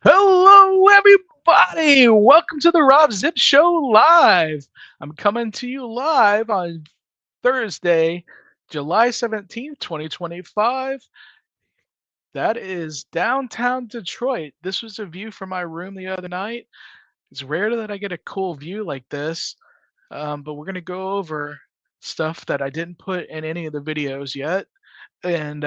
Hello, everybody! Welcome to the Robb Zipp Show Live. I'm coming to you live on Thursday, July 17th, 2025. That is downtown Detroit. This was a view from my room the other night. It's rare that I get a cool view like this, but we're going to go over stuff that I didn't put in any of the videos yet and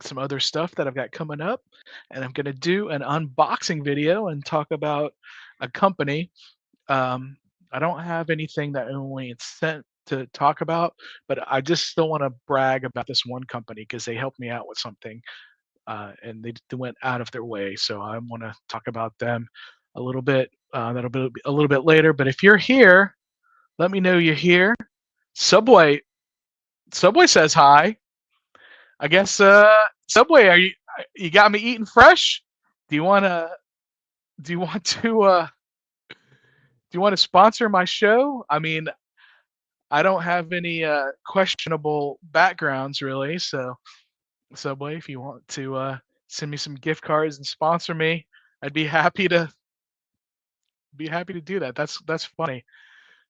some other stuff that I've got coming up. And I'm going to do an unboxing video and talk about a company. Um, I don't have anything that only it's sent to talk about, but I just still want to brag about this one company because they helped me out with something and they went out of their way. So I want to talk about them a little bit. That'll be a little bit later. But if you're here, let me know you're here. Subway says hi. I guess Subway, you got me eating fresh? Do you wanna do you want to do you want to sponsor my show? I mean, I don't have any questionable backgrounds really, so Subway, if you want to send me some gift cards and sponsor me, I'd be happy to do that. That's funny.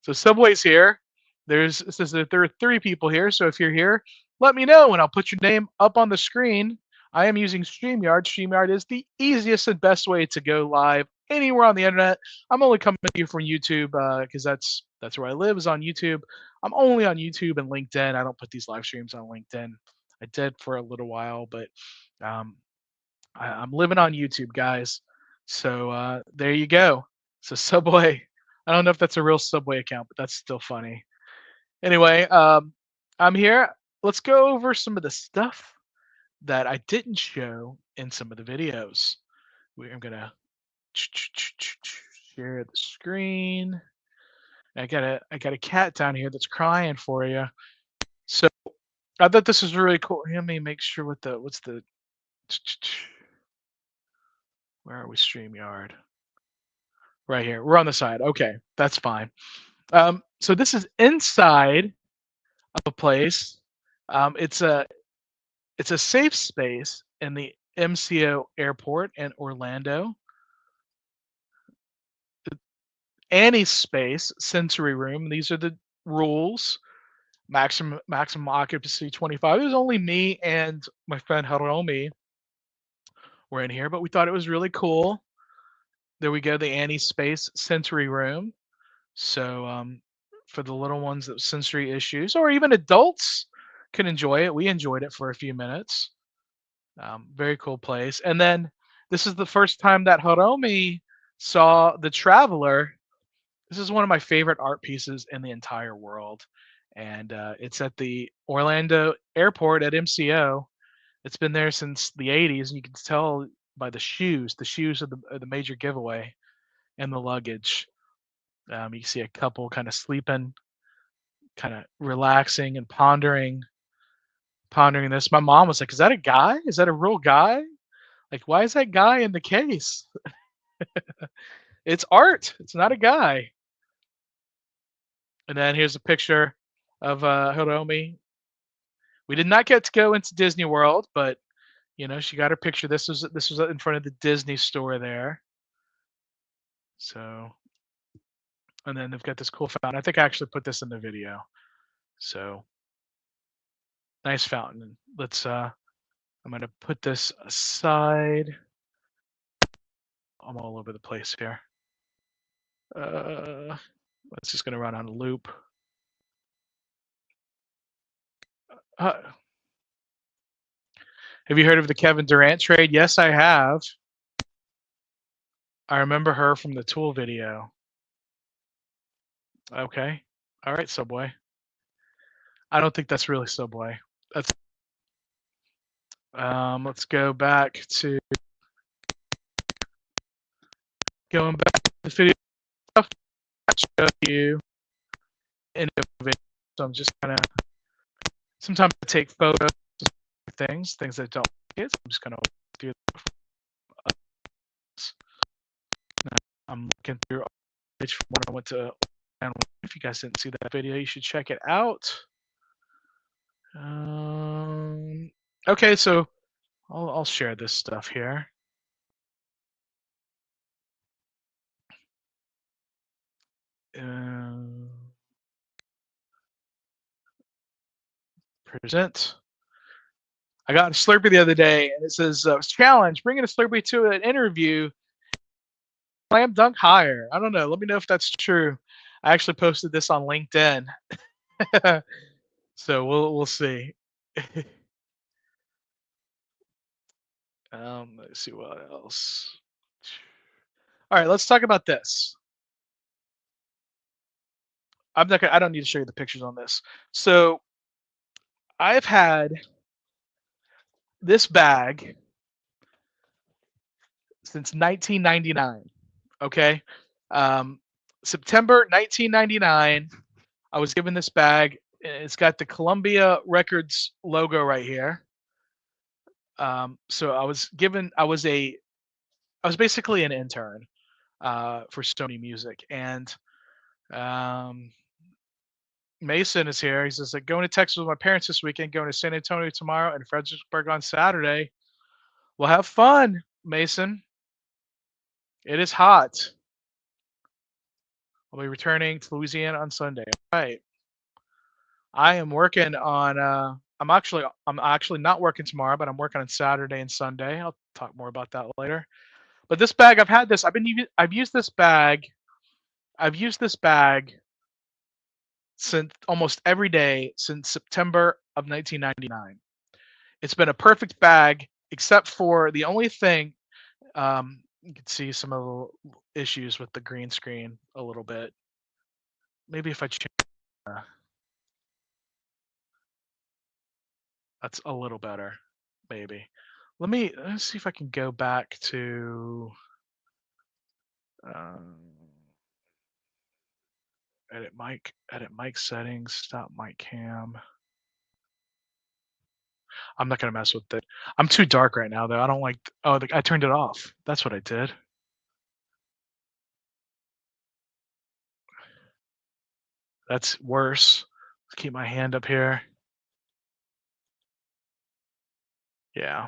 So Subway's here. It says that there are 3 people here. So if you're here, let me know and I'll put your name up on the screen. I am using Streamyard. Streamyard is the easiest and best way to go live anywhere on the internet. I'm only coming to you from YouTube because that's where I live is on YouTube. I'm only on YouTube and LinkedIn. I don't put these live streams on LinkedIn. I did for a little while, but um, I'm living on YouTube, guys. So there you go. So Subway. I don't know if that's a real Subway account, but that's still funny. Anyway, I'm here. Let's go over some of the stuff that I didn't show in some of the videos. I'm gonna share the screen. I got a cat down here that's crying for you. So I thought this was really cool. Let me make sure what's the where are we? StreamYard. Right here. We're on the side. Okay, that's fine. So this is inside of a place. It's a safe space in the MCO airport in Orlando. Annie's space, sensory room. These are the rules. Maximum occupancy 25. It was only me and my friend Haromi were in here, but we thought it was really cool. There we go, the Annie space sensory room. So for the little ones that have sensory issues, or even adults can enjoy it. We enjoyed it for a few minutes. Very cool place. And then this is the first time that Haromi saw the Traveler. This is one of my favorite art pieces in the entire world, and it's at the Orlando airport at MCO. It's been there since the '80s, and you can tell by the shoes. The shoes are the major giveaway, and the luggage. You see a couple kind of sleeping, kind of relaxing and pondering this. My mom was like, "Is that a guy? Is that a real guy? Like, why is that guy in the case? It's art. It's not a guy." And then here's a picture of Hiromi. We did not get to go into Disney World, but she got her picture. This was in front of the Disney store there. So, and then they've got this cool fountain. I think I actually put this in the video. So nice fountain. Let's. I'm gonna put this aside. I'm all over the place here. Let's just gonna run on a loop. Uh, have you heard of the Kevin Durant trade? Yes, I have. I remember her from the Tool video. Okay. All right, Subway. I don't think that's really Subway. That's let's go back to going back to the video stuff I showed you in the video. So I'm just kind of sometimes I take photos of things that don't like it. So I'm just gonna do this. I'm looking through from when I went to. If you guys didn't see that video, you should check it out. Okay, so I'll share this stuff here. Present. I got a Slurpee the other day, and it says challenge: bringing a Slurpee to an interview. Slam dunk higher. I don't know. Let me know if that's true. I actually posted this on LinkedIn, so we'll see. Let's see what else. All right, let's talk about this. I'm not gonna, I don't need to show you the pictures on this. So I've had this bag since 1999. Okay, um, September 1999. I was given this bag. It's got the Columbia Records logo right here. So I was given. I was basically an intern for Sony Music, and um, Mason is here. He says like going to Texas with my parents this weekend, going to San Antonio tomorrow, and Fredericksburg on Saturday. Well, have fun, Mason. It is hot. I'll be returning to Louisiana on Sunday. All right. I am working on. I'm actually not working tomorrow, but I'm working on Saturday and Sunday. I'll talk more about that later. But this bag, I've had this. I've used this bag. I've used this bag since almost every day since September of 1999. It's been a perfect bag, except for the only thing. You can see some of the issues with the green screen a little bit. Maybe if I change, that's a little better. Maybe. Let's see if I can go back to um, edit mic settings, stop mic cam. I'm not gonna mess with it. I'm too dark right now, though. I don't like. Oh, I turned it off. That's what I did. That's worse. Let's keep my hand up here. Yeah.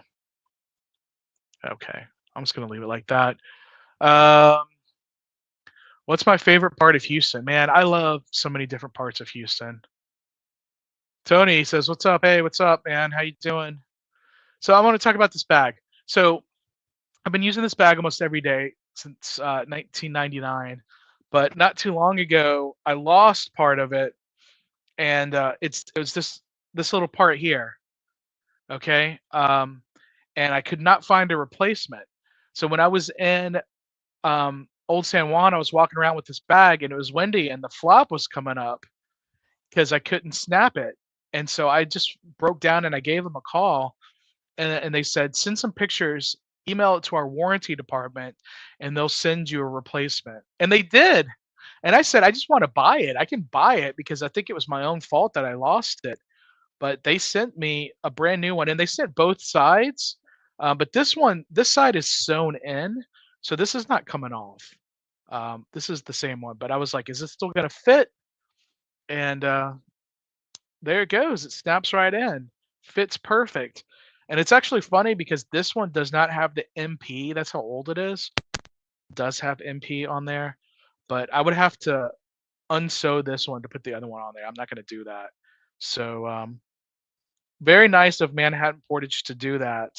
Okay. I'm just gonna leave it like that. Um, what's my favorite part of Houston? Man, I love so many different parts of Houston. Tony says, "What's up? Hey, what's up, man? How you doing?" So I want to talk about this bag. So I've been using this bag almost every day since 1999, but not too long ago I lost part of it, and it was this little part here. Okay, and I could not find a replacement. So when I was in Old San Juan, I was walking around with this bag, and it was windy, and the flop was coming up because I couldn't snap it, and so I just broke down and I gave them a call, and they said send some pictures, email it to our warranty department, and they'll send you a replacement. And they did. And I said I just want to buy it. I can buy it because I think it was my own fault that I lost it. But they sent me a brand new one, and they sent both sides. But this side is sewn in, so this is not coming off. This is the same one, but I was like, is this still gonna fit? And there it goes. It snaps right in. Fits perfect. And it's actually funny because this one does not have the MP. That's how old it is. It does have MP on there, but I would have to unsew this one to put the other one on there. I'm not going to do that. So very nice of Manhattan Portage to do that.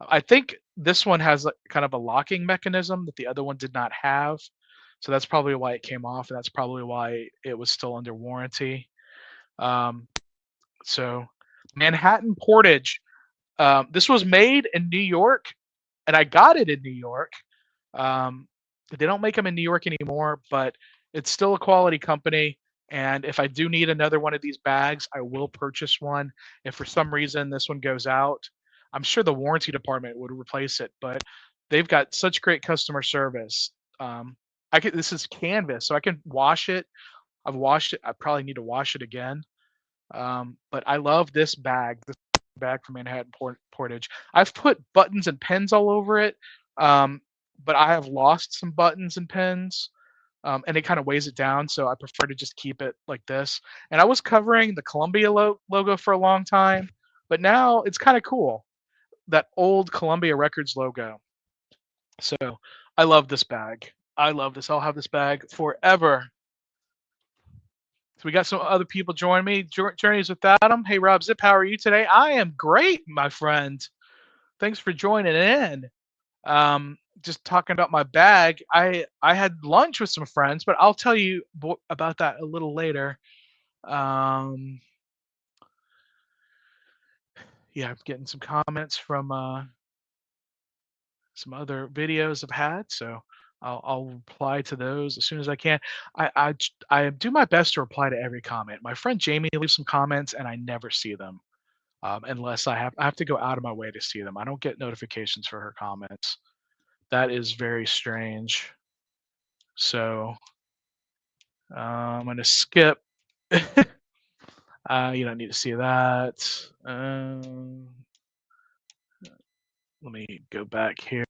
I think this one has like kind of a locking mechanism that the other one did not have. So that's probably why it came off, and that's probably why it was still under warranty. Um, so Manhattan Portage. This was made in New York, and I got it in New York. Um, they don't make them in New York anymore, but it's still a quality company. And if I do need another one of these bags, I will purchase one. If for some reason this one goes out, I'm sure the warranty department would replace it, but they've got such great customer service. This is canvas, so I can wash it. I've washed it. I probably need to wash it again. But I love this bag from Manhattan Portage. I've put buttons and pins all over it, but I have lost some buttons and pins, and it kind of weighs it down. So I prefer to just keep it like this. And I was covering the Columbia logo for a long time, but now it's kind of cool, that old Columbia Records logo. So I love this bag. I love this. I'll have this bag forever. So we got some other people join me. Journeys with Adam. Hey, Rob Zipp, how are you today? I am great, my friend. Thanks for joining in. Just talking about my bag. I had lunch with some friends, but I'll tell you about that a little later. Um, yeah, I'm getting some comments from some other videos I've had, so I'll reply to those as soon as I can. I do my best to reply to every comment. My friend Jamie leaves some comments, and I never see them unless I have to go out of my way to see them. I don't get notifications for her comments. That is very strange. So I'm gonna skip. You don't need to see that. Let me go back here.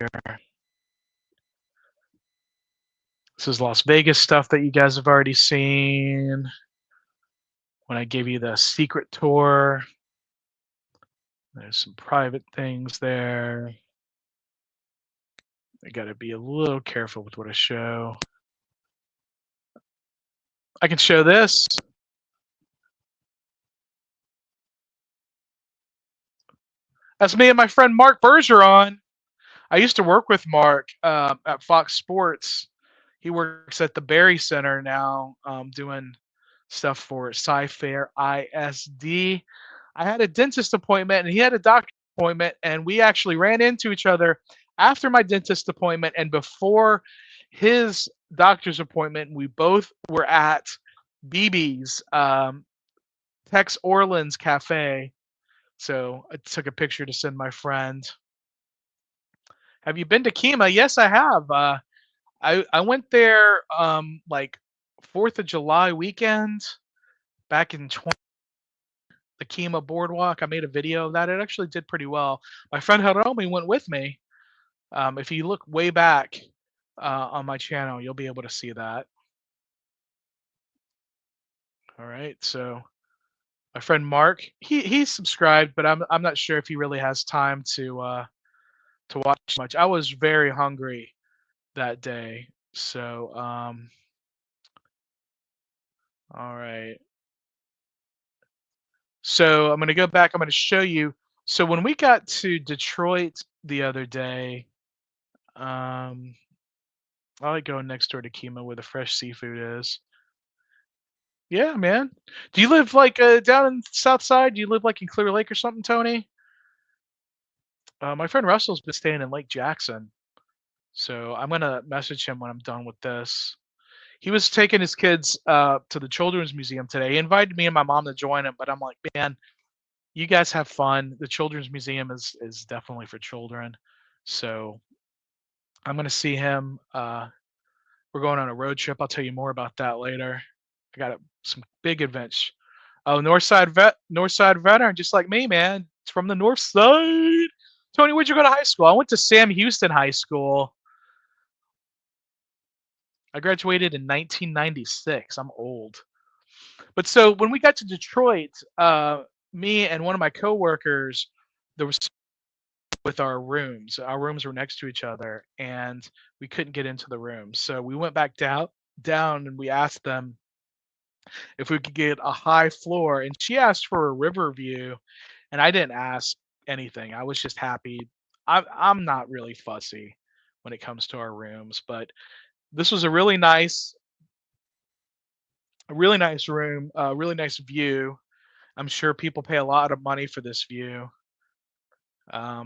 This is Las Vegas stuff that you guys have already seen. When I gave you the secret tour, there's some private things there. I got to be a little careful with what I show. I can show this. That's me and my friend Mark Bergeron. I used to work with Mark at Fox Sports. He works at the Barry Center now, doing stuff for Sci-Fair ISD. I had a dentist appointment and he had a doctor appointment, and we actually ran into each other after my dentist appointment and before his doctor's appointment. We both were at BB's, Tex Orleans Cafe. So I took a picture to send my friend. Have you been to Kima? Yes, I have. I went there like 4th of July weekend back in the Kima Boardwalk. I made a video of that. It actually did pretty well. My friend Hiromi went with me. If you look way back on my channel, you'll be able to see that. All right, so my friend Mark, he's subscribed, but I'm not sure if he really has time to watch much. I was very hungry that day, so all right. So I'm going to go back. I'm going to show you. So when we got to Detroit the other day, um, I like going next door to Kima where the fresh seafood is. Yeah, man. Do you live like down in the South Side? Do you live like in Clear Lake or something, Tony? My friend Russell's been staying in Lake Jackson, so I'm gonna message him when I'm done with this. He was taking his kids to the Children's Museum today. He invited me and my mom to join him, but I'm like, man, you guys have fun. The Children's Museum is definitely for children. So I'm gonna see him. We're going on a road trip. I'll tell you more about that later. I got some big events. Oh, Northside veteran, just like me, man. It's from the North Side. Tony, where'd you go to high school? I went to Sam Houston High School. I graduated in 1996. I'm old. But so when we got to Detroit, me and one of my coworkers, there was with our rooms. Our rooms were next to each other, and we couldn't get into the room. So we went back down, and we asked them if we could get a high floor, and she asked for a river view, and I didn't ask anything. I was just happy. I'm not really fussy when it comes to our rooms, but this was a really nice room, a really nice view. I'm sure people pay a lot of money for this view. Yeah,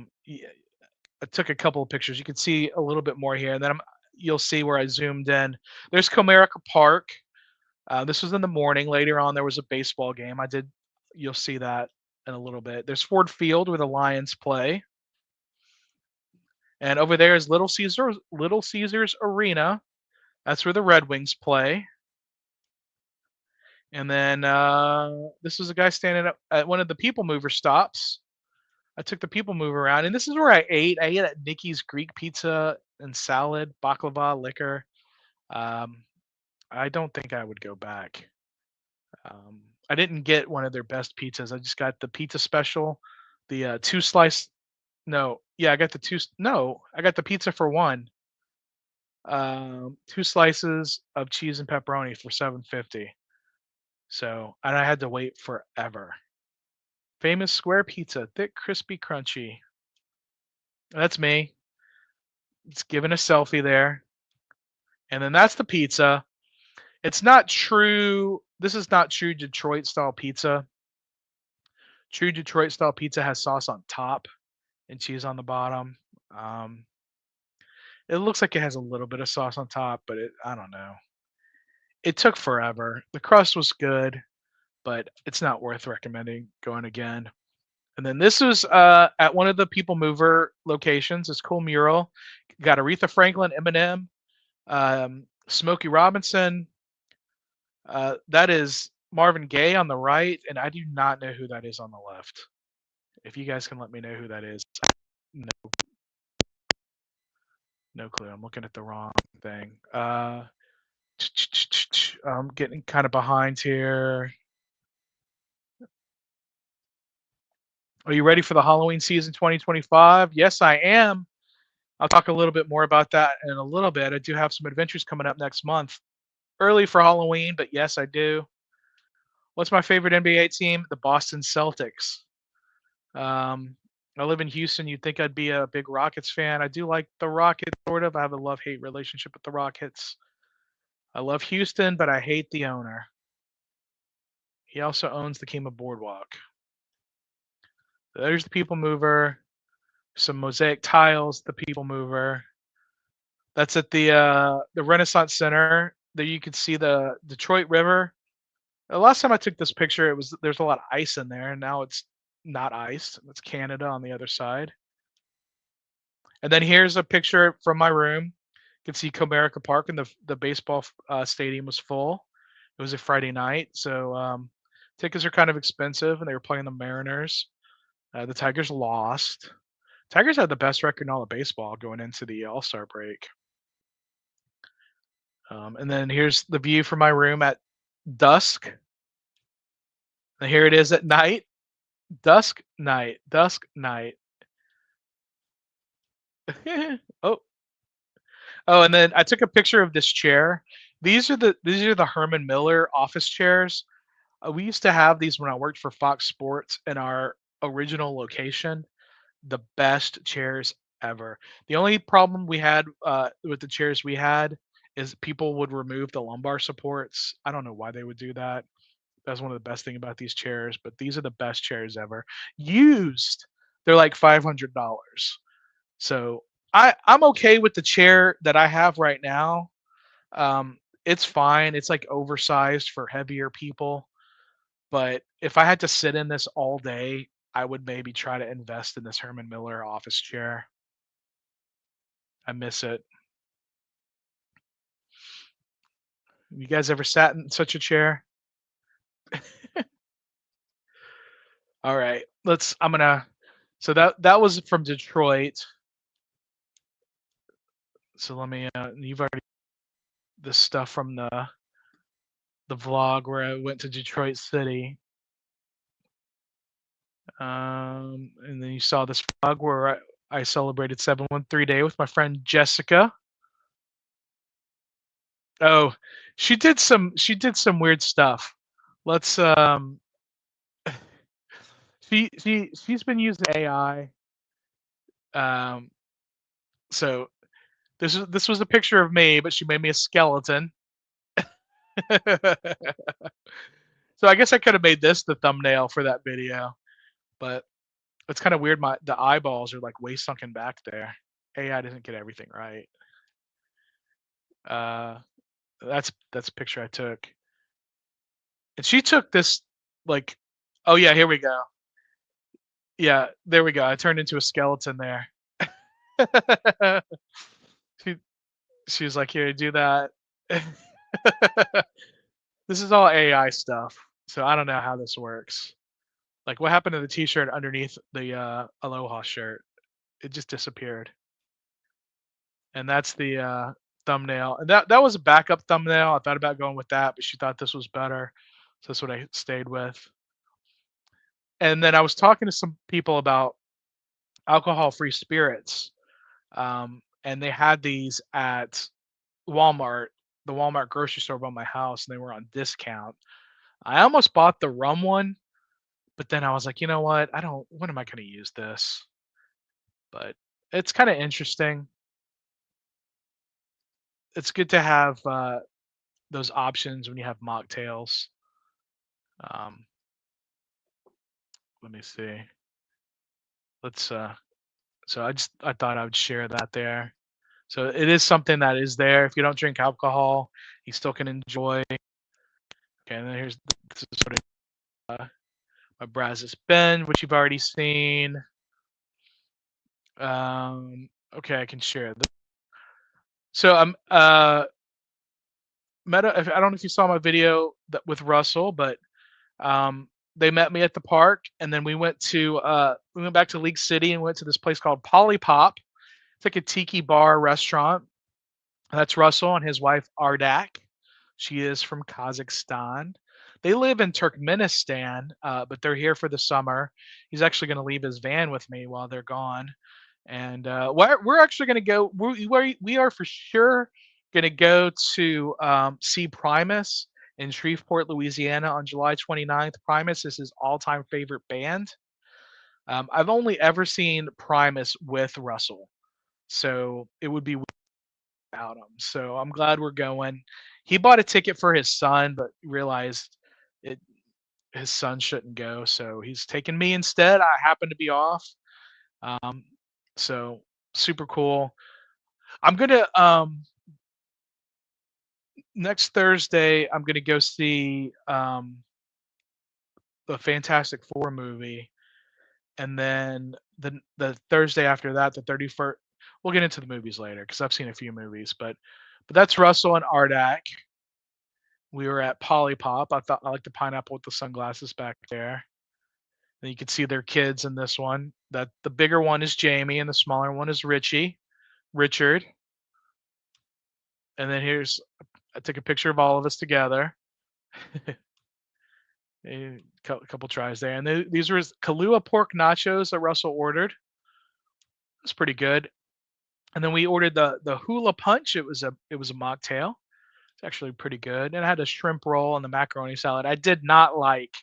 I took a couple of pictures. You can see a little bit more here, and then you'll see where I zoomed in. There's Comerica Park. This was in the morning. Later on, there was a baseball game. You'll see that in a little bit. There's Ford Field where the Lions play, and over there is Little Caesars Arena. That's where the Red Wings play. And then this is a guy standing up at one of the People Mover stops. I took the People Mover around, and this is where I ate. I ate at Nikki's Greek Pizza and salad, baklava, liquor. Um, I don't think I would go back. I didn't get one of their best pizzas. I just got the pizza special, the two slice. No, yeah, I got the two. No, I got the pizza for one. Two slices of cheese and pepperoni for $7.50. So, and I had to wait forever. Famous square pizza, thick, crispy, crunchy. That's me. It's giving a selfie there. And then that's the pizza. It's not true. This is not true Detroit style pizza. True Detroit style pizza has sauce on top and cheese on the bottom. Um, it looks like it has a little bit of sauce on top, but I don't know. It took forever. The crust was good, but it's not worth recommending going again. And then this was at one of the People Mover locations. This cool mural. Got Aretha Franklin, Eminem, Smokey Robinson. That is Marvin Gaye on the right, and I do not know who that is on the left. If you guys can let me know who that is. No, no clue. I'm looking at the wrong thing. I'm getting kind of behind here. Are you ready for the Halloween season 2025? Yes, I am. I'll talk a little bit more about that in a little bit. I do have some adventures coming up next month. Early for Halloween, but yes, I do. What's my favorite NBA team? The Boston Celtics. I live in Houston. You'd think I'd be a big Rockets fan. I do like the Rockets, sort of. I have a love-hate relationship with the Rockets. I love Houston, but I hate the owner. He also owns the Kima Boardwalk. There's the People Mover. Some mosaic tiles, the People Mover. That's at the Renaissance Center. There you can see the Detroit River. The last time I took this picture, there's a lot of ice in there, and now it's not ice. It's Canada on the other side. And then here's a picture from my room. You can see Comerica Park, and the baseball stadium was full. It was a Friday night, so tickets are kind of expensive, and they were playing the Mariners. The Tigers lost. Tigers had the best record in all of baseball going into the All-Star break. And then here's the view from my room at dusk. And here it is at night. Dusk, night, dusk, night. oh, oh, and then I took a picture of this chair. These are the Herman Miller office chairs. We used to have these when I worked for Fox Sports in our original location. The best chairs ever. The only problem we had with the chairs we had is people would remove the lumbar supports. I don't know why they would do that. That's one of the best thing about these chairs, but these are the best chairs ever. Used, they're like $500. So I'm okay with the chair that I have right now. It's fine. It's like oversized for heavier people. But if I had to sit in this all day, I would maybe try to invest in this Herman Miller office chair. I miss it. You guys ever sat in such a chair? All right. I'm gonna so that was from Detroit. So let me you've already this stuff from the vlog where I went to Detroit City. And then you saw this vlog where I celebrated 713 Day with my friend Jessica. Oh, she did some weird stuff. Let's she's been using AI. Um so this was a picture of me, but she made me a skeleton. So I guess I could have made this the thumbnail for that video, but it's kind of weird. The eyeballs are like way sunken back there. AI doesn't get everything right. Uh, that's a picture I took, and she took this like, oh yeah, here we go. Yeah, there we go. I turned into a skeleton there. she she was like, here, do that. This is all AI stuff, so I don't know how this works. Like, what happened to the T-shirt underneath the Aloha shirt? It just disappeared. And that's the thumbnail. And that was a backup thumbnail. I thought about going with that, but she thought this was better, so that's what I stayed with. And then I was talking to some people about alcohol-free spirits, and they had these at Walmart, the Walmart grocery store by my house, and they were on discount. I almost bought the rum one, but then I was like, you know what? I don't. When am I going to use this? But it's kind of interesting. It's good to have those options when you have mocktails. Um, let me see. Let's. I thought I would share that there. So it is something that is there. If you don't drink alcohol, you still can enjoy. Okay, and then here's this is sort of my Brazos Bend, which you've already seen. Okay, I can share this. So I'm I don't know if you saw my video that with Russell, but um, they met me at the park, and then we went back to League City and went to this place called Polypop. It's like a tiki bar restaurant. That's Russell and his wife Ardak. She is from Kazakhstan. They live in Turkmenistan, but they're here for the summer. He's actually going to leave his van with me while they're gone, and we're actually going to go. We are for sure going to go to see Primus in Shreveport, Louisiana, on July 29th. Primus is his all-time favorite band. I've only ever seen Primus with Russell, so it would be without him. So I'm glad we're going. He bought a ticket for his son, but realized it his son shouldn't go, so he's taking me instead. I happen to be off. Um, so super cool. I'm gonna next Thursday. I'm gonna go see the Fantastic Four movie, and then the Thursday after that, the 31st. We'll get into the movies later because I've seen a few movies, but that's Russell and Ardak. We were at Polypop. I like the pineapple with the sunglasses back there. And you can see their kids in this one. That the bigger one is Jamie and the smaller one is Richard. And then I took a picture of all of us together. A couple tries there. And these were Kahlua pork nachos that Russell ordered. It was pretty good. And then we ordered the hula punch. It was a mocktail. It's actually pretty good. And I had a shrimp roll and the macaroni salad. I did not like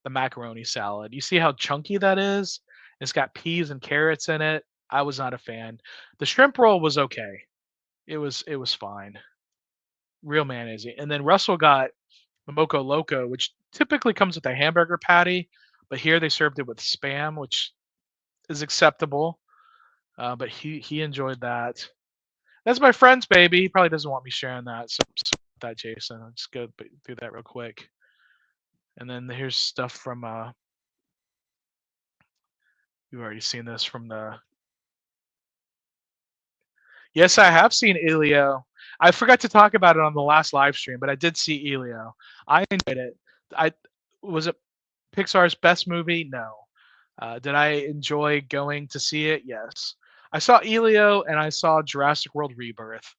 the macaroni salad. You see how chunky that is? It's got peas and carrots in it. I was not a fan. The shrimp roll was okay. It was fine. Real mayonnaise. And then Russell got the Moco Loco, which typically comes with a hamburger patty, but here they served it with spam, which is acceptable. But he enjoyed that. That's my friend's baby. He probably doesn't want me sharing that. So that Jason. I'll just go through that real quick. And then here's stuff from you've already seen this from the. Yes, I have seen Elio. I forgot to talk about it on the last live stream, but I did see Elio. I enjoyed it. I was it Pixar's best movie? No. Did I enjoy going to see it? Yes. I saw Elio and I saw Jurassic World Rebirth.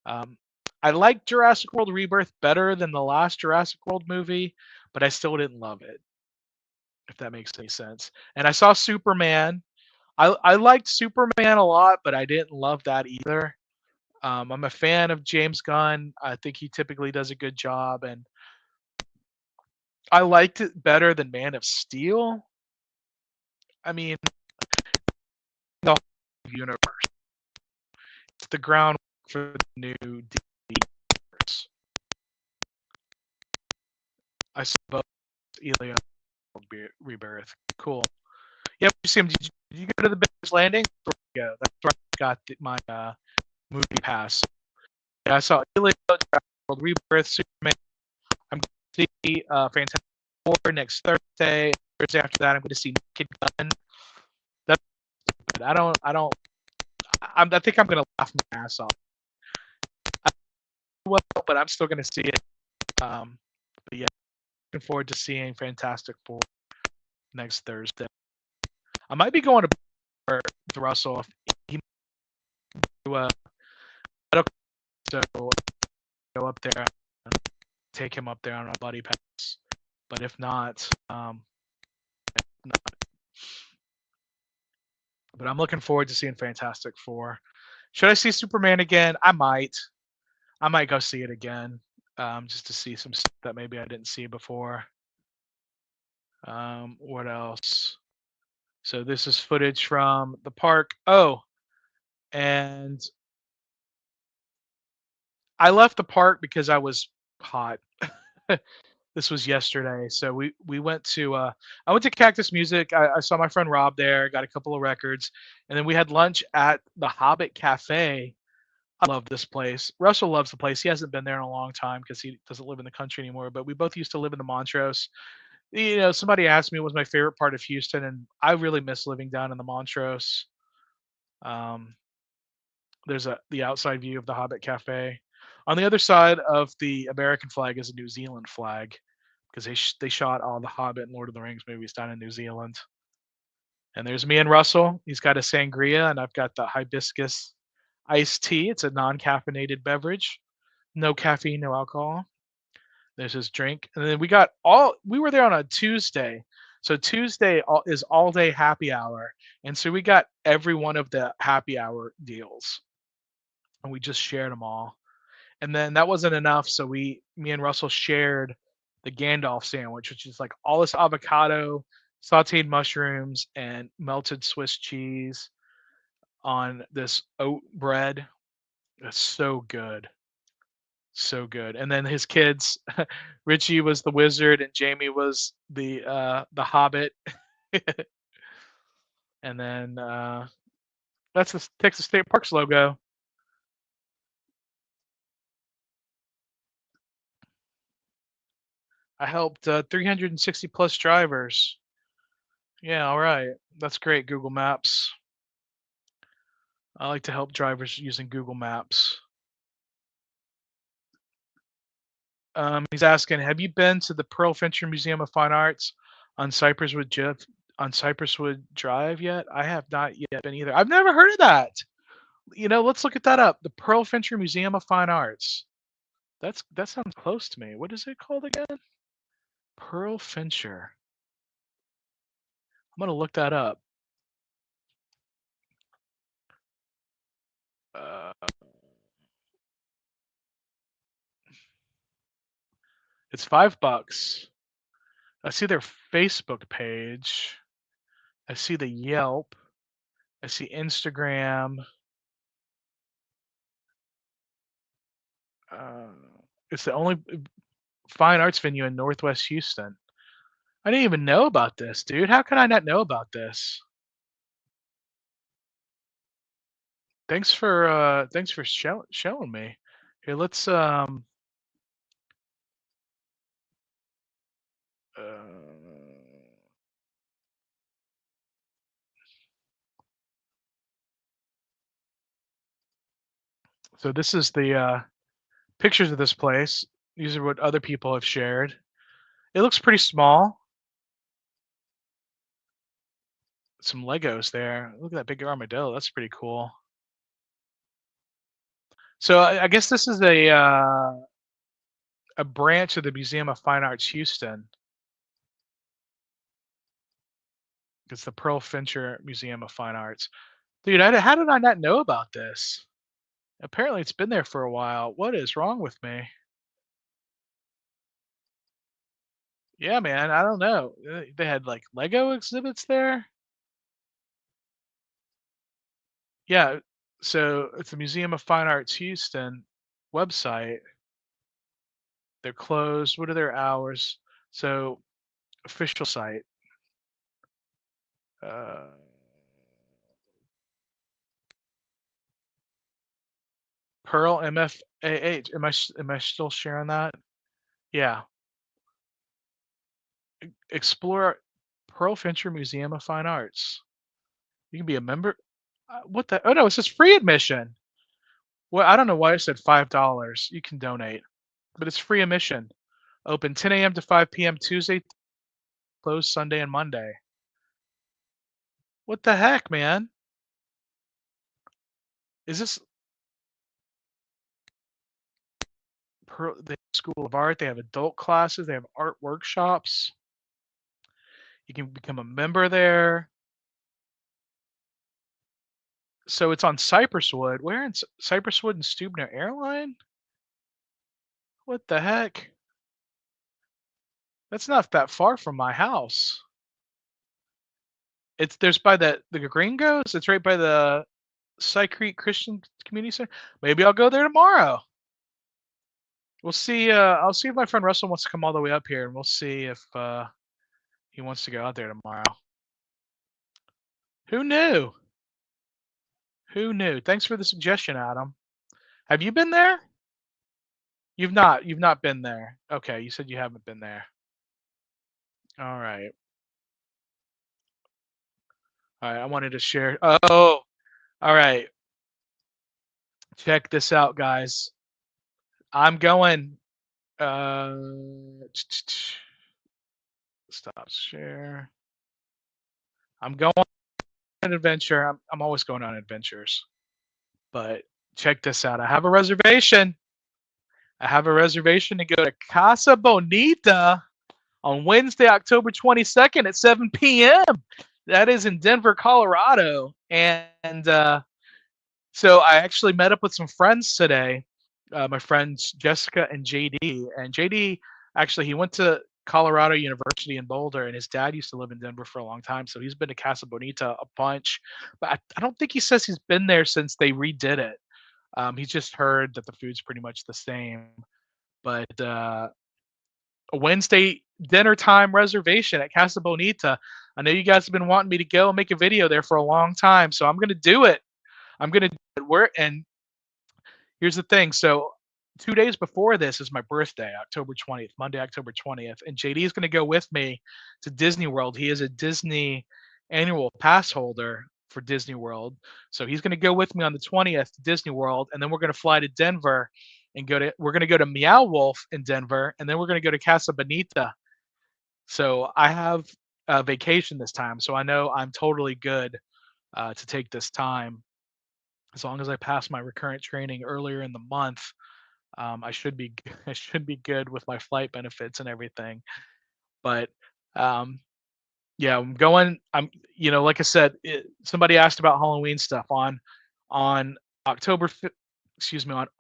Um, I liked Jurassic World Rebirth better than the last Jurassic World movie, but I still didn't love it, if that makes any sense. And I saw Superman. I liked Superman a lot, but I didn't love that either. I'm a fan of James Gunn. I think he typically does a good job, and I liked it better than Man of Steel. I mean, the whole universe. It's the groundwork for the new DC universe. I saw both Elio and Rebirth. Cool. Yep, you see him. Did you go to the Bears Landing? Where did you go? That's where I got my movie pass. Yeah, I saw Elio, World Rebirth, Superman. I'm going to see Fantastic Four next Thursday. Thursday after that, I'm going to see Naked Gun. That's good. I think I'm going to laugh my ass off. Well, but I'm still going to see it. But yeah, looking forward to seeing Fantastic Four next Thursday. I might be going to with Russell. He so go up there, take him up there on a buddy pass. But if not, but I'm looking forward to seeing Fantastic Four. Should I see Superman again? I might. I might go see it again. just to see some stuff that maybe I didn't see before. What else? So this is footage from the park. Oh, and I left the park because I was hot. This was yesterday. So we went to I went to Cactus Music. I saw my friend Rob there, got a couple of records, and then we had lunch at the Hobbit Cafe. I love this place. Russell loves the place. He hasn't been there in a long time because he doesn't live in the country anymore. But we both used to live in the Montrose. Somebody asked me what was my favorite part of Houston, and I really miss living down in the Montrose. Um, there's the outside view of the Hobbit Cafe. On the other side of the American flag is a New Zealand flag because they shot all the Hobbit and Lord of the Rings movies down in New Zealand. And there's me and Russell. He's got a sangria, and I've got the hibiscus iced tea. It's a non-caffeinated beverage, no caffeine, no alcohol. There's his drink, and then we were there on a Tuesday. So Tuesday is all day happy hour, and so we got every one of the happy hour deals, and we just shared them all. And then that wasn't enough, so me and Russell shared the Gandalf sandwich, which is like all this avocado, sautéed mushrooms, and melted Swiss cheese on this oat bread. It's so good. So good. And then his kids, Richie was the wizard and Jamie was the hobbit. And then that's the Texas State Parks logo. I helped 360 plus drivers. Yeah, all right. That's great, Google Maps. I like to help drivers using Google Maps. He's asking, have you been to the Pearl Fincher Museum of Fine Arts on Cypresswood Drive yet? I have not yet been either. I've never heard of that. Let's look at that up. The Pearl Fincher Museum of Fine Arts. That sounds close to me. What is it called again? Pearl Fincher. I'm gonna look that up. Uh, it's $5. I see their Facebook page. I see the Yelp. I see Instagram. Uh, it's the only fine arts venue in Northwest Houston. I didn't even know about this, dude. How can I not know about this? Thanks for showing me. Here, let's so this is the pictures of this place. These are what other people have shared. It looks pretty small. Some Legos there. Look at that big armadillo. That's pretty cool. So I guess this is a branch of the Museum of Fine Arts Houston. It's the Pearl Fincher Museum of Fine Arts. Dude, how did I not know about this? Apparently, it's been there for a while. What is wrong with me? Yeah, man. I don't know. They had like Lego exhibits there. Yeah. So it's the Museum of Fine Arts Houston website. They're closed. What are their hours? So official site. Uh, Pearl MFAH. Am I still sharing that? Yeah. Explore Pearl Fincher Museum of Fine Arts. You can be a member. What the? Oh no, it says free admission. Well, I don't know why it said $5. You can donate, but it's free admission. Open 10 a.m. to 5 p.m. Tuesday, closed Sunday and Monday. What the heck, man? Is this the School of Art? They have adult classes. They have art workshops. You can become a member there. So it's on Cypresswood. Where in Cypresswood and Stubner Airline? What the heck? That's not that far from my house. There's by the Gringos. It's right by the Cy Creek Christian Community Center. Maybe I'll go there tomorrow. We'll see. I'll see if my friend Russell wants to come all the way up here, and we'll see if he wants to go out there tomorrow. Who knew? Who knew? Thanks for the suggestion, Adam. Have you been there? You've not. You've not been there. Okay, you said you haven't been there. All right. All right. I wanted to share. Oh, all right. Check this out, guys. I'm going. Uh, stop share. I'm going on an adventure. I'm always going on adventures. But check this out. I have a reservation. I have a reservation to go to Casa Bonita on Wednesday, October 22nd at 7 p.m. That is in Denver, Colorado. And so I actually met up with some friends today. My friends Jessica and JD. And JD, actually, he went to Colorado University in Boulder, and his dad used to live in Denver for a long time. So he's been to Casa Bonita a bunch. But I don't think he says he's been there since they redid it. He's just heard that the food's pretty much the same. But a Wednesday dinner time reservation at Casa Bonita. I know you guys have been wanting me to go and make a video there for a long time, so I'm going to do it. I'm going to do it. And here's the thing. So 2 days before this is my birthday, October 20th, Monday, October 20th. And JD is going to go with me to Disney World. He is a Disney annual pass holder for Disney World. So he's going to go with me on the 20th to Disney World. And then we're going to fly to Denver and we're going to go to Meow Wolf in Denver. And then we're going to go to Casa Bonita. So I have a vacation this time. So I know I'm totally good to take this time. As long as I pass my recurrent training earlier in the month, I should be I should be good with my flight benefits and everything. But yeah, I'm going. Like I said, somebody asked about Halloween stuff on on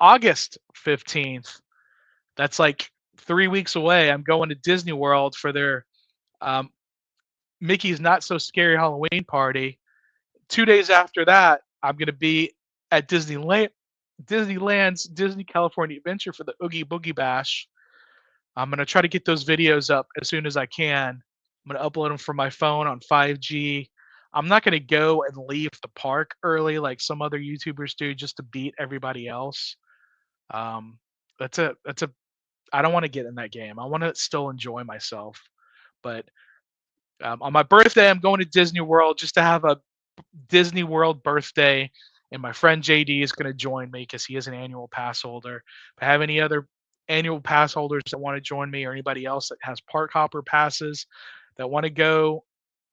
August 15th. That's like 3 weeks away. I'm going to Disney World for their um, Mickey's Not So Scary Halloween party. 2 days after that, I'm going to be at Disneyland's Disney California Adventure for the Oogie Boogie Bash. I'm going to try to get those videos up as soon as I can. I'm going to upload them from my phone on 5G. I'm not going to go and leave the park early like some other YouTubers do just to beat everybody else. Um, that's a I don't want to get in that game. I want to still enjoy myself. But on my birthday, I'm going to Disney World just to have a Disney World birthday, and my friend JD is going to join me because he is an annual pass holder. If I have any other annual pass holders that want to join me, or anybody else that has park hopper passes that want to go,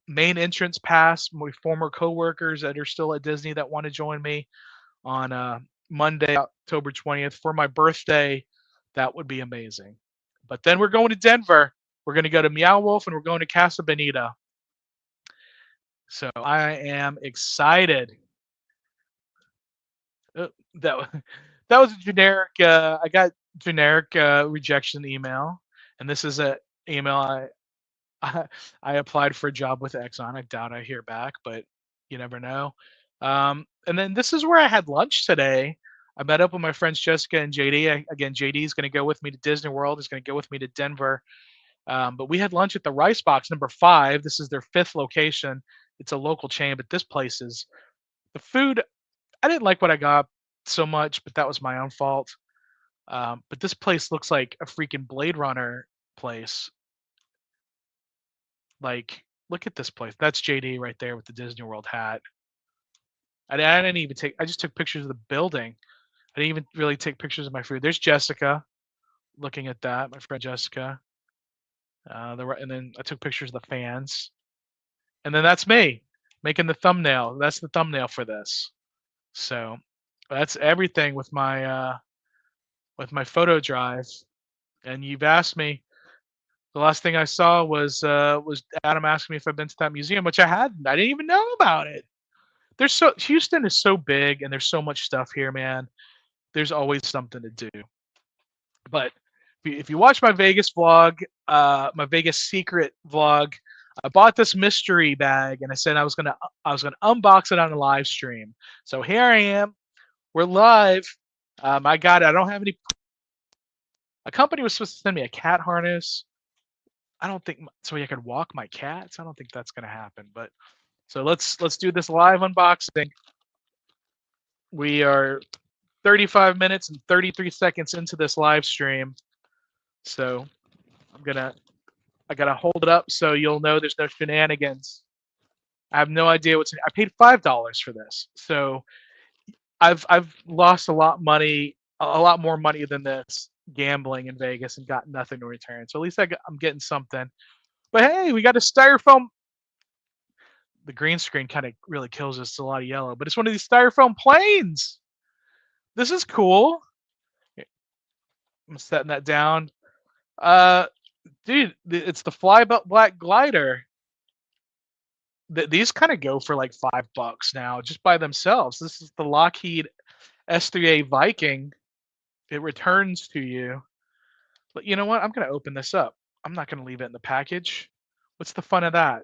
main entrance pass, my former coworkers that are still at Disney that want to join me on Monday, October 20th for my birthday, that would be amazing. But then we're going to Denver. We're going to go to Meow Wolf and we're going to Casa Bonita. So I am excited. That that was a generic. I got generic rejection email, and this is a email I applied for a job with Exxon. I doubt I hear back, but you never know. And then this is where I had lunch today. I met up with my friends Jessica and JD. Again, JD is going to go with me to Disney World. He's going to go with me to Denver. But we had lunch at the Rice Box number 5. This is their 5th location. It's a local chain, but this place is the food. I didn't like what I got so much, but that was my own fault. But this place looks like a freaking Blade Runner place. Like, look at this place. That's JD right there with the Disney World hat. I didn't even take. I just took pictures of the building. I didn't even really take pictures of my food. There's Jessica, looking at that. My friend Jessica. And then I took pictures of the fans. And then that's me making the thumbnail. That's the thumbnail for this. So that's everything with my photo drive. And you've asked me. The last thing I saw was Adam asking me if I've been to that museum, which I hadn't. I didn't even know about it. Houston is so big and there's so much stuff here, man. There's always something to do. But if you watch my Vegas vlog, my Vegas secret vlog, I bought this mystery bag and I said I was gonna unbox it on a live stream. So here I am. We're live. I got it. I don't have any. A company was supposed to send me a cat harness. I don't think so I could walk my cats. I don't think that's gonna happen. But so let's do this live unboxing. We are 35 minutes and 33 seconds into this live stream. So I gotta hold it up so you'll know there's no shenanigans. I have no idea what's. I paid $5 for this, so I've lost a lot more money than this gambling in Vegas and got nothing in return. So at least I'm getting something. But hey, we got a styrofoam. The green screen kind of really kills us. It's a lot of yellow, but it's one of these styrofoam planes. This is cool. I'm setting that down. Dude, it's the Fly Black glider. These kind of go for like $5 now just by themselves. This is the Lockheed S3A Viking. It returns to you. But you know what? I'm gonna open this up. I'm not gonna leave it in the package. What's the fun of that?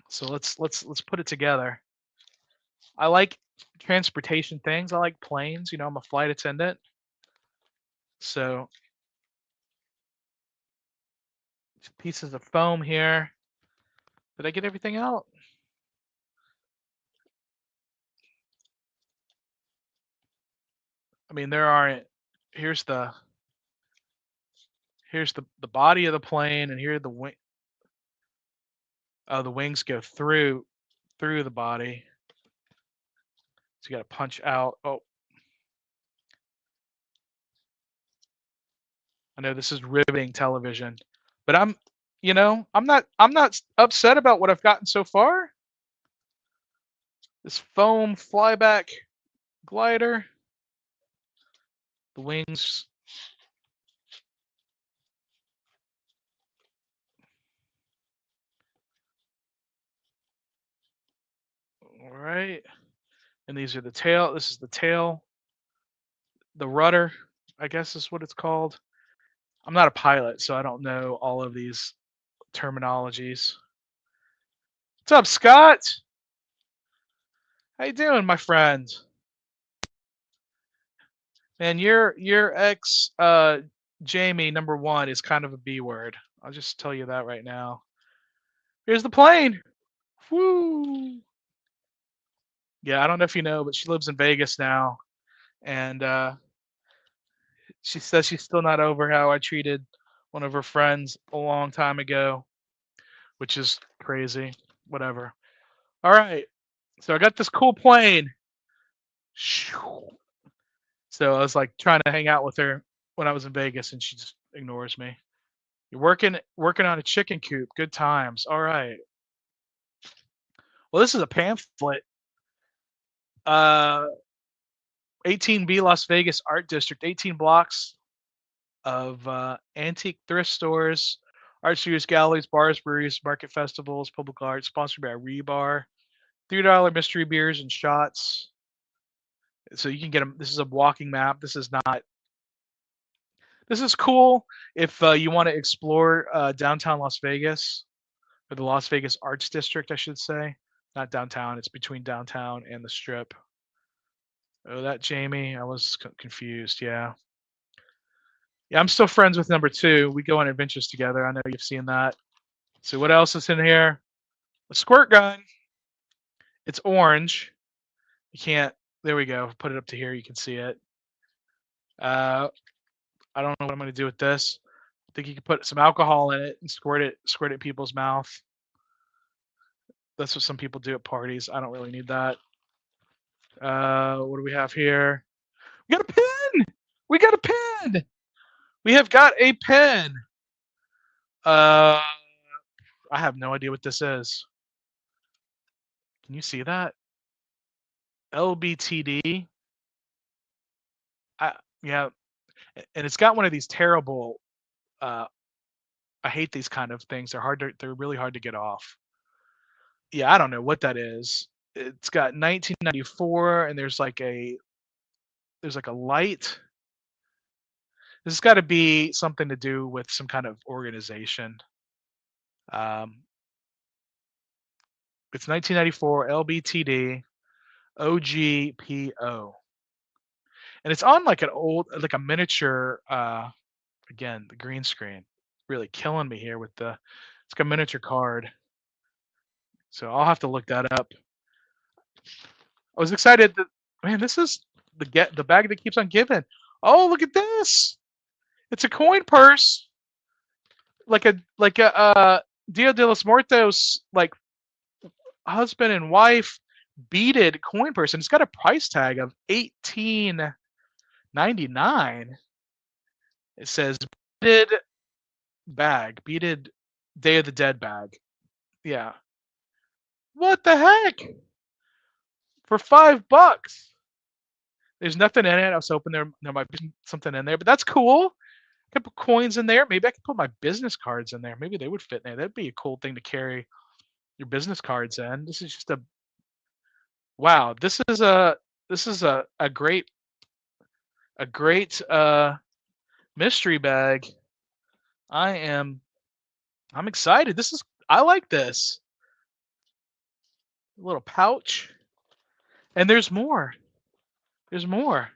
So let's put it together. I like transportation things. I like planes. You know, I'm a flight attendant. So pieces of foam here. Did I get everything out? I mean, there aren't. Here's the body of the plane, and here the wing. Oh, the wings go through the body. So you got to punch out. Oh, I know this is riveting television, but I'm not upset about what I've gotten so far. This foam flyback glider, the wings. All right, and these are the tail. This is the tail. The rudder, I guess is what it's called. I'm not a pilot, so I don't know all of these terminologies. What's up, Scott? How you doing, my friend? Man, your ex Jamie #1 is kind of a B word. I'll just tell you that right now. Here's the plane. Woo! Yeah, I don't know if you know, but she lives in Vegas now, and she says she's still not over how I treated one of her friends a long time ago, which is crazy. Whatever. All right, so I got this cool plane. So I was like trying to hang out with her when I was in Vegas, and she just ignores me. You're working on a chicken coop. Good times. All right. Well, this is a pamphlet. 18B Las Vegas Art District, 18 blocks of antique thrift stores, art studios, galleries, bars, breweries, market festivals, public art, sponsored by Rebar. $3 mystery beers and shots. So you can get them. This is a walking map. This is not. This is cool if you want to explore downtown Las Vegas, or the Las Vegas Arts District, I should say. Not downtown. It's between downtown and the Strip. Oh, that Jamie. I was confused. Yeah. Yeah, I'm still friends with #2. We go on adventures together. I know you've seen that. So what else is in here? A squirt gun. It's orange. You can't. There we go. Put it up to here. You can see it. I don't know what I'm going to do with this. I think you could put some alcohol in it and squirt it in people's mouth. That's what some people do at parties. I don't really need that. What do we have here? We got a pen. We got a pen. We have got a pen. I have no idea what this is. Can you see that? LBTD. Yeah, and it's got one of these terrible. I hate these kind of things. They're really hard to get off. Yeah, I don't know what that is. It's got 1994, and there's like a light. This has got to be something to do with some kind of organization. Um, it's 1994 LBTD OGPO, and it's on like an old, like a miniature. Again, the green screen really killing me here with the. It's like a miniature card, so I'll have to look that up. I was excited that, man, this is the bag that keeps on giving. Oh, look at this! It's a coin purse, like a Dia de los Muertos, like husband and wife beaded coin purse, and it's got a price tag of $18.99. It says beaded bag, beaded Day of the Dead bag. Yeah. What the heck? For $5. There's nothing in it. I was hoping there might be something in there, but that's cool. I could put coins in there. Maybe I could put my business cards in there. Maybe they would fit in there. That'd be a cool thing to carry your business cards in. This is just a wow. This is a great mystery bag. I'm excited. I like this. A little pouch. And there's more. There's more.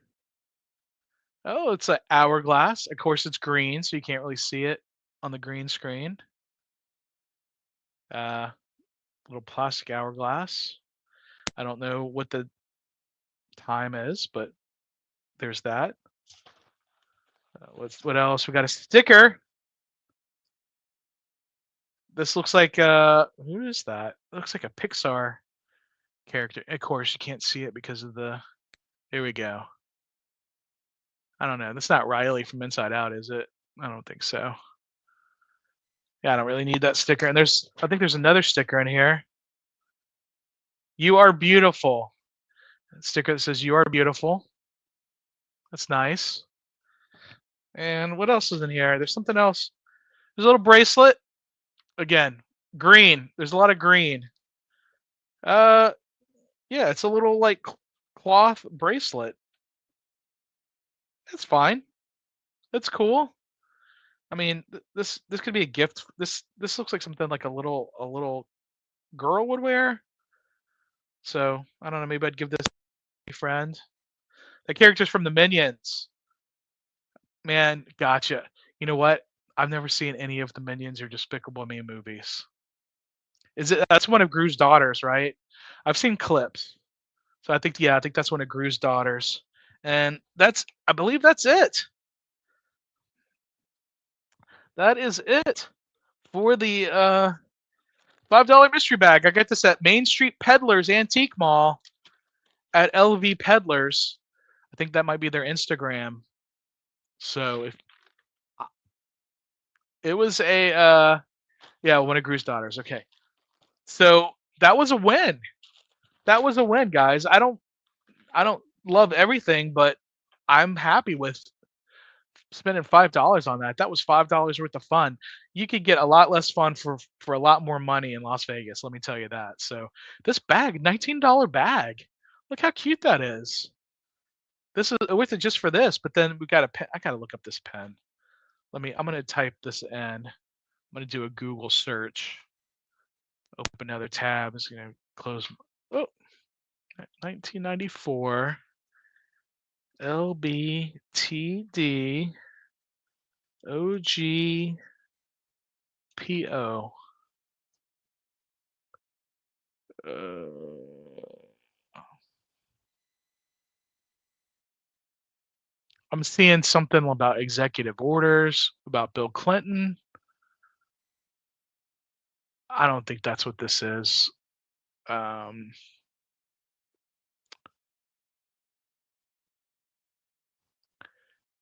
Oh, it's an hourglass. Of course, it's green, so you can't really see it on the green screen. Uh, little plastic hourglass. I don't know what the time is, but there's that. What else? We got a sticker. This looks like who is that? It looks like a Pixar character. Of course, you can't see it because of the. Here we go. I don't know. That's not Riley from Inside Out, is it? I don't think so. Yeah, I don't really need that sticker. And I think there's another sticker in here. You are beautiful. A sticker that says you are beautiful. That's nice. And what else is in here? There's something else. There's a little bracelet. Again, green. There's a lot of green. Uh, yeah, it's a little like cloth bracelet. That's fine. That's cool. I mean, this could be a gift. This looks like something like a little girl would wear. So I don't know. Maybe I'd give this to a friend. The characters from the Minions. Man, gotcha. You know what? I've never seen any of the Minions or Despicable Me movies. That's one of Gru's daughters, right? I've seen clips. So I think that's one of Gru's daughters. And I believe that's it. That is it for the $5 mystery bag. I got this at Main Street Peddlers Antique Mall at LV Peddlers. I think that might be their Instagram. So if it was one of Gru's daughters. Okay. So that was a win. That was a win, guys. I don't love everything, but I'm happy with spending $5 on that. That was $5 worth of fun. You could get a lot less fun for a lot more money in Las Vegas. Let me tell you that. So this bag, $19 bag. Look how cute that is. This is worth it just for this. But then we got a pen. I gotta look up this pen. I'm gonna type this in. I'm gonna do a Google search. Open another tab. It's gonna close. Oh, 1994 LBTD OGPO. I'm seeing something about executive orders about Bill Clinton. I don't think that's what this is.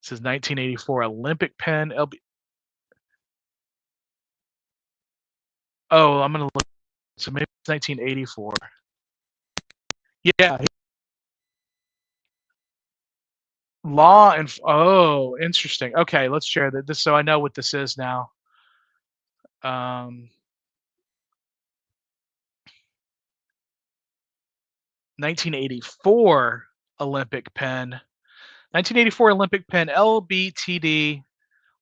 This is 1984 Olympic pen. Oh, I'm gonna look. So maybe it's 1984. Yeah. Law and oh, interesting. Okay, let's share this so I know what this is now. 1984 Olympic pen. 1984 Olympic pin LBTD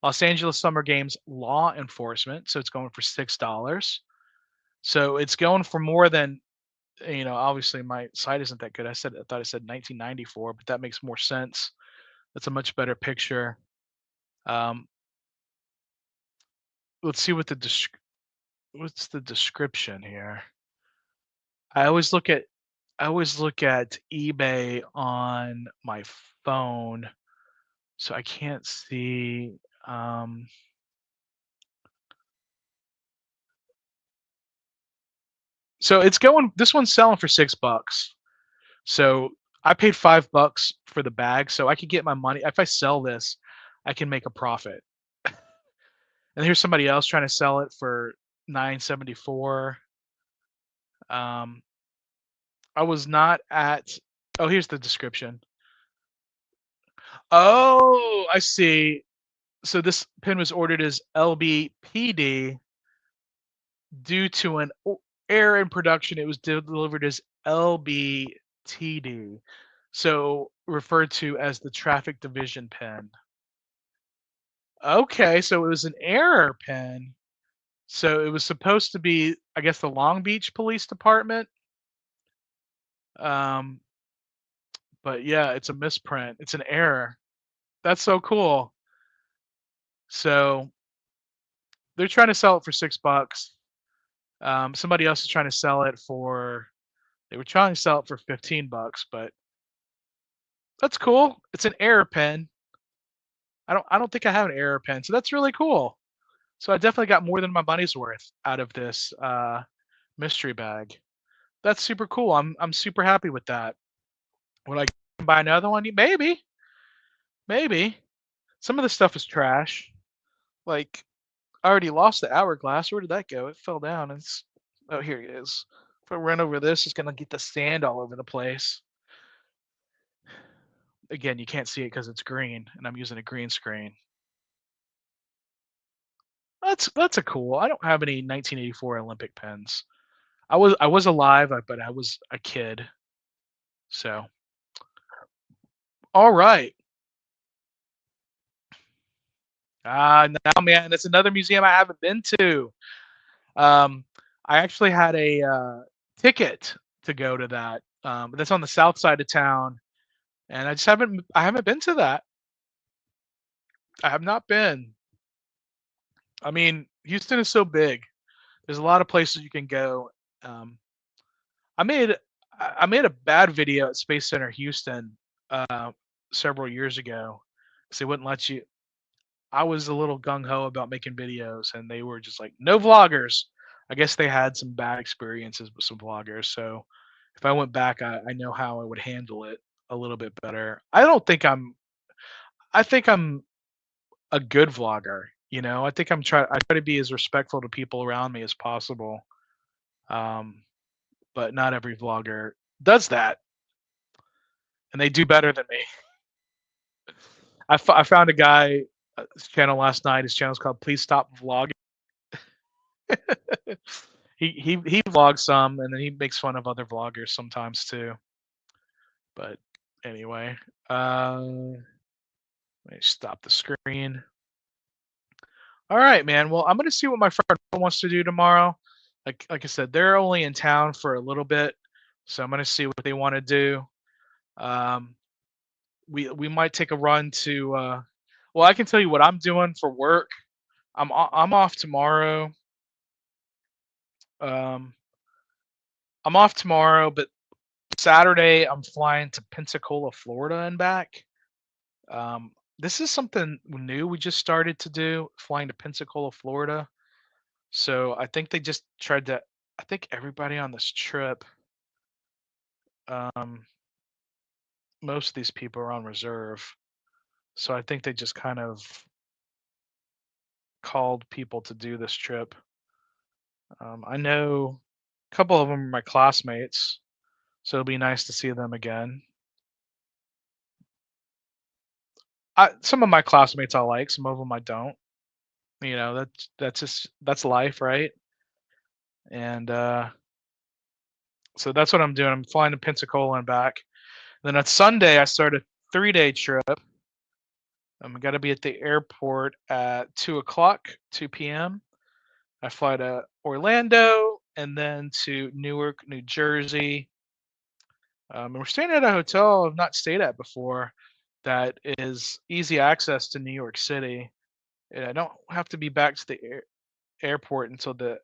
Los Angeles Summer Games law enforcement. So it's going for $6. So it's going for more than, obviously my site isn't that good. I thought I said 1994, but that makes more sense. That's a much better picture. Um, let's see what's the description here. I always look at I always look at eBay on my phone, so I can't see. Um, so it's going. This one's selling for $6. So I paid $5 for the bag, so I could get my money. If I sell this, I can make a profit. And here's somebody else trying to sell it for 974. Um, I was not at. Oh, here's the description. Oh, I see. So this pin was ordered as LBPD due to an error in production. It was delivered as LBTD, so referred to as the traffic division pin. Okay, so it was an error pin. So it was supposed to be, I guess, the Long Beach Police Department. Um, but yeah, it's a misprint. It's an error. That's so cool. So they're trying to sell it for $6. Somebody else is trying to sell it for. They were trying to sell it for $15, but that's cool. It's an error pin. I don't think I have an error pin, so that's really cool. So I definitely got more than my money's worth out of this mystery bag. That's super cool. I'm super happy with that. Would I buy another one? Maybe, maybe. Some of the stuff is trash. Like I already lost the hourglass. Where did that go? It fell down. Oh, here it is. If I run over this, it's gonna get the sand all over the place. Again, you can't see it because it's green, and I'm using a green screen. That's a cool. I don't have any 1984 Olympic pins. I was alive, but I was a kid. So, all right. Now, man, it's another museum I haven't been to. Um, I actually had a ticket to go to that. But that's on the south side of town, and I haven't been to that. I have not been. I mean, Houston is so big. There's a lot of places you can go. Um, I made I made a bad video at Space Center Houston uh, several years ago because they wouldn't let you. I was a little gung ho about making videos, and they were just like, "No vloggers." I guess they had some bad experiences with some vloggers, so if I went back, I know how I would handle it a little bit better. I don't think I'm. I think I'm a good vlogger. I think I try to be as respectful to people around me as possible. Um, but not every vlogger does that, and they do better than me. I found a guy his channel last night. His channel's called "Please Stop Vlogging." He vlogs some, and then he makes fun of other vloggers sometimes too. But anyway, let me stop the screen. All right, man. Well, I'm gonna see what my friend wants to do tomorrow. Like I said, they're only in town for a little bit, so I'm gonna see what they want to do. Um, we might take a run to. Well, I can tell you what I'm doing for work. I'm off tomorrow. Um, I'm off tomorrow, but Saturday I'm flying to Pensacola, Florida, and back. This is something new we just started to do, flying to Pensacola, Florida. So I think they just tried to. I think everybody on this trip, um, most of these people are on reserve. So I think they just kind of called people to do this trip. I know a couple of them are my classmates, so it'll be nice to see them again. Some of my classmates I like, some of them I don't. That's life, right? And so that's what I'm doing. I'm flying to Pensacola and back. Then on Sunday, I started. 3-day trip. I'm gonna be at the airport at 2 o'clock, 2 p.m. I fly to Orlando and then to Newark, New Jersey. And we're staying at a hotel I've not stayed at before that is easy access to New York City. And I don't have to be back to the airport until the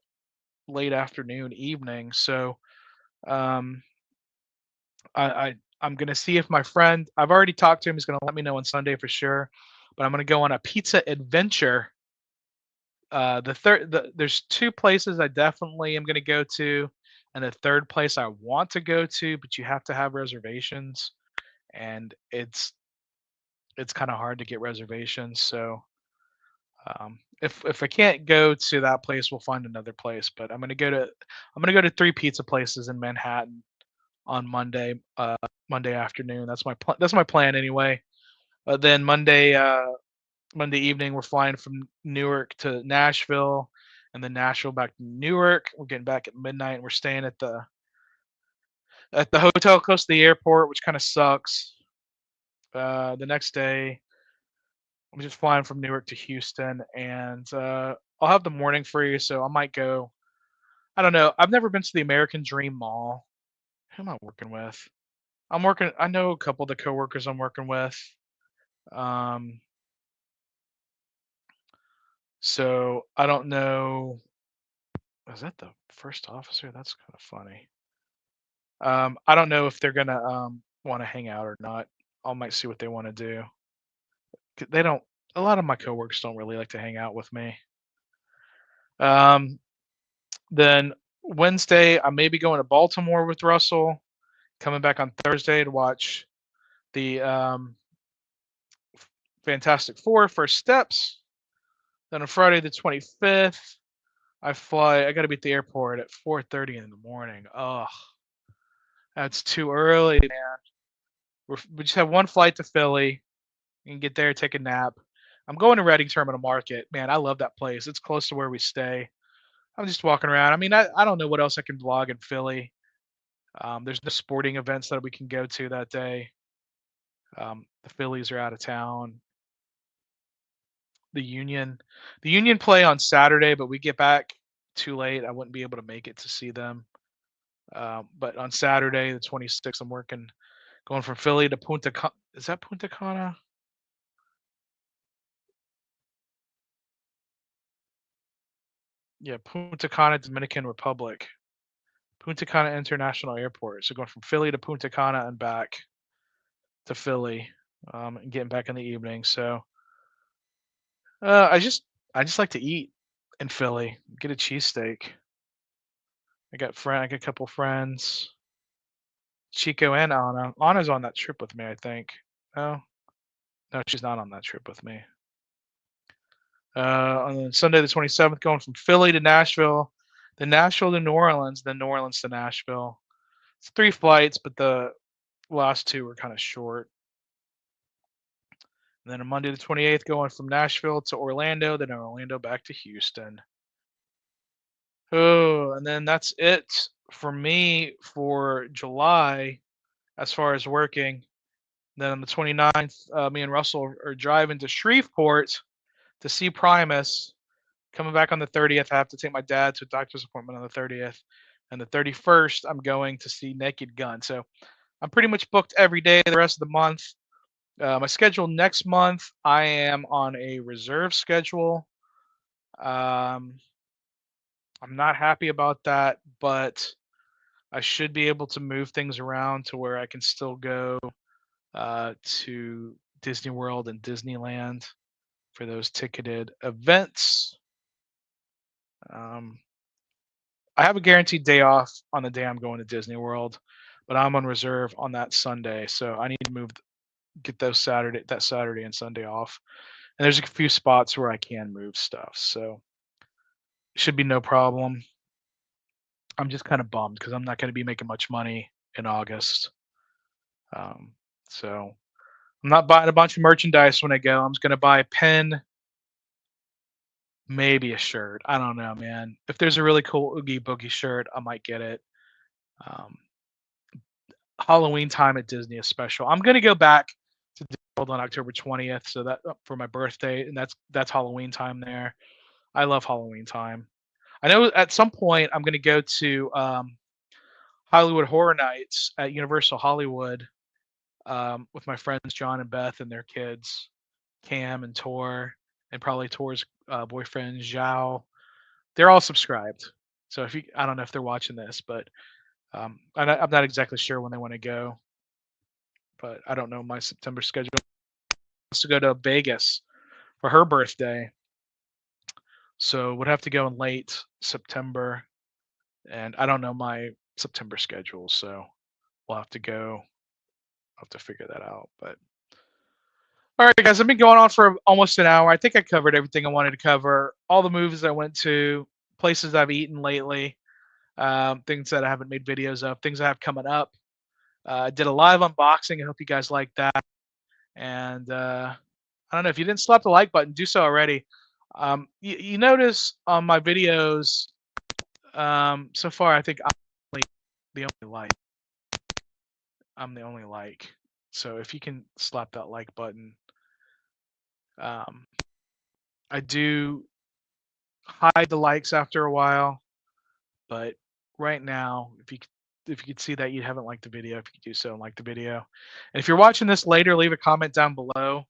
late afternoon, evening. So um, I'm gonna see if my friend. I've already talked to him. He's gonna let me know on Sunday for sure. But I'm gonna go on a pizza adventure. There's two places I definitely am gonna go to, and the third place I want to go to, but you have to have reservations, and it's kind of hard to get reservations. So if I can't go to that place, we'll find another place. But I'm gonna go to three pizza places in Manhattan on Monday afternoon. That's my plan anyway. Then Monday evening we're flying from Newark to Nashville, and then Nashville back to Newark. We're getting back at midnight, and we're staying at the hotel close to the airport, which kind of sucks. The next day I'm just flying from Newark to Houston, and I'll have the morning free, so I might go. I don't know. I've never been to the American Dream Mall. Who am I working with? I know a couple of the coworkers I'm working with. Um, so I don't know. Is that the first officer? That's kind of funny. I don't know if they're gonna want to hang out or not. I might see what they want to do. They don't. A lot of my coworkers don't really like to hang out with me. Um, then Wednesday, I may be going to Baltimore with Russell. Coming back on Thursday to watch the Fantastic Four First Steps. Then on Friday the 25th, I fly. I got to be at the airport at 4:30 in the morning. Oh, that's too early, man. We just have one flight to Philly. You can get there, take a nap. I'm going to Reading Terminal Market. Man, I love that place. It's close to where we stay. I'm just walking around. I mean, I don't know what else I can vlog in Philly. There's no sporting events that we can go to that day. The Phillies are out of town. The Union, the Union play on Saturday, but we get back too late. I wouldn't be able to make it to see them. But on Saturday, the 26th, I'm working, going from Philly to Punta Cana. Is that Punta Cana? Yeah, Punta Cana, Dominican Republic. Punta Cana International Airport. So going from Philly to Punta Cana and back to Philly, and getting back in the evening. So uh, I just I just like to eat in Philly. Get a cheesesteak. I got a couple friends, Chico and Anna. Anna's on that trip with me, I think. No, no, she's not on that trip with me. On Sunday the 27th, going from Philly to Nashville, then Nashville to New Orleans, then New Orleans to Nashville. It's three flights, but the last two were kind of short. And then on Monday the 28th, going from Nashville to Orlando, then Orlando back to Houston. Oh, and then that's it for me for July as far as working. Then on the 29th, me and Russell are driving to Shreveport to see Primus. Coming back on the 30th, I have to take my dad to a doctor's appointment on the 30th. And the 31st, I'm going to see Naked Gun. So I'm pretty much booked every day the rest of the month. My schedule next month, I am on a reserve schedule. Um, I'm not happy about that, but I should be able to move things around to where I can still go to Disney World and Disneyland for those ticketed events. Um, I have a guaranteed day off on the day I'm going to Disney World, but I'm on reserve on that Sunday, so I need to get that Saturday and Sunday off. And there's a few spots where I can move stuff, so it should be no problem. I'm just kind of bummed because I'm not going to be making much money in August. Um, so I'm not buying a bunch of merchandise when I go. I'm just going to buy a pen, maybe a shirt. I don't know, man. If there's a really cool Oogie Boogie shirt, I might get it. Um, Halloween time at Disney is special. I'm gonna go back to Disney World on October 20th. So that for my birthday, and that's Halloween time there. I love Halloween time. I know at some point I'm going to go to Hollywood Horror Nights at Universal Hollywood with my friends John and Beth and their kids, Cam and Tor, and probably Tor's boyfriend Zhao. They're all subscribed. So if you, I don't know if they're watching this, but I'm not exactly sure when they want to go. But I don't know my September schedule. Wants to go to Vegas for her birthday, so would have to go in late September, and I don't know my September schedule, so we'll have to go. I'll have to figure that out. But all right, guys, I've been going on for almost an hour. I think I covered everything I wanted to cover. All the movies I went to, places I've eaten lately, things that I haven't made videos of, things I have coming up. I did a live unboxing. I hope you guys like that. And I don't know if you didn't slap the like button, do so already. You notice on my videos so far, I think I'm the only like. I'm the only like. So if you can slap that like button, I do hide the likes after a while, but right now, if you could see that you haven't liked the video, if you could do so and like the video, and if you're watching this later, leave a comment down below.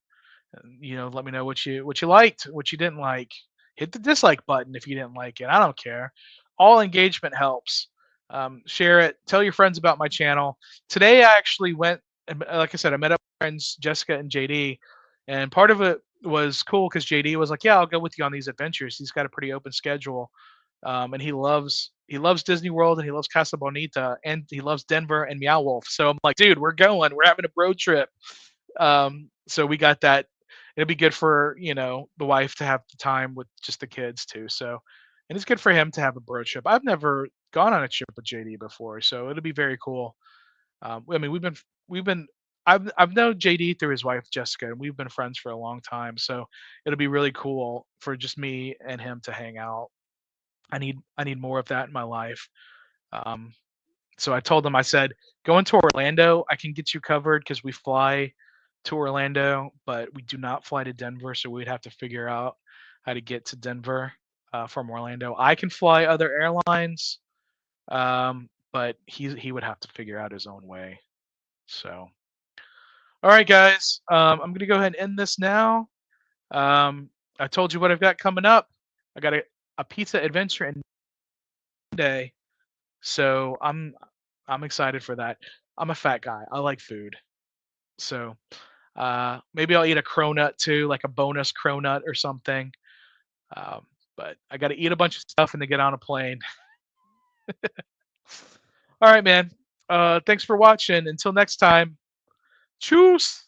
Let me know what you liked, what you didn't like. Hit the dislike button if you didn't like it. I don't care. All engagement helps. Share it. Tell your friends about my channel. Today I actually went, like I said, I met up with friends Jessica and JD, and part of it was cool because JD was like, "Yeah, I'll go with you on these adventures." He's got a pretty open schedule, and he loves Disney World and he loves Casa Bonita and he loves Denver and Meow Wolf. So I'm like, dude, we're going. We're having a road trip. So we got that. It'll be good for the wife to have the time with just the kids too. So, and it's good for him to have a bro trip. I've never gone on a trip with JD before, so it'll be very cool. I mean, we've been I've known JD through his wife Jessica, and we've been friends for a long time. So it'll be really cool for just me and him to hang out. I need more of that in my life. Um, so I told him, I said, going to Orlando, I can get you covered because we fly to Orlando, but we do not fly to Denver. So we'd have to figure out how to get to Denver from Orlando. I can fly other airlines, but he would have to figure out his own way. So, all right, guys, I'm gonna go ahead and end this now. I told you what I've got coming up. I got a pizza adventure in Monday, so I'm excited for that. I'm a fat guy. I like food. So maybe I'll eat a cronut too, like a bonus cronut or something. Um, but I got to eat a bunch of stuff and then get on a plane. All right, man. Thanks for watching. Until next time. Choose.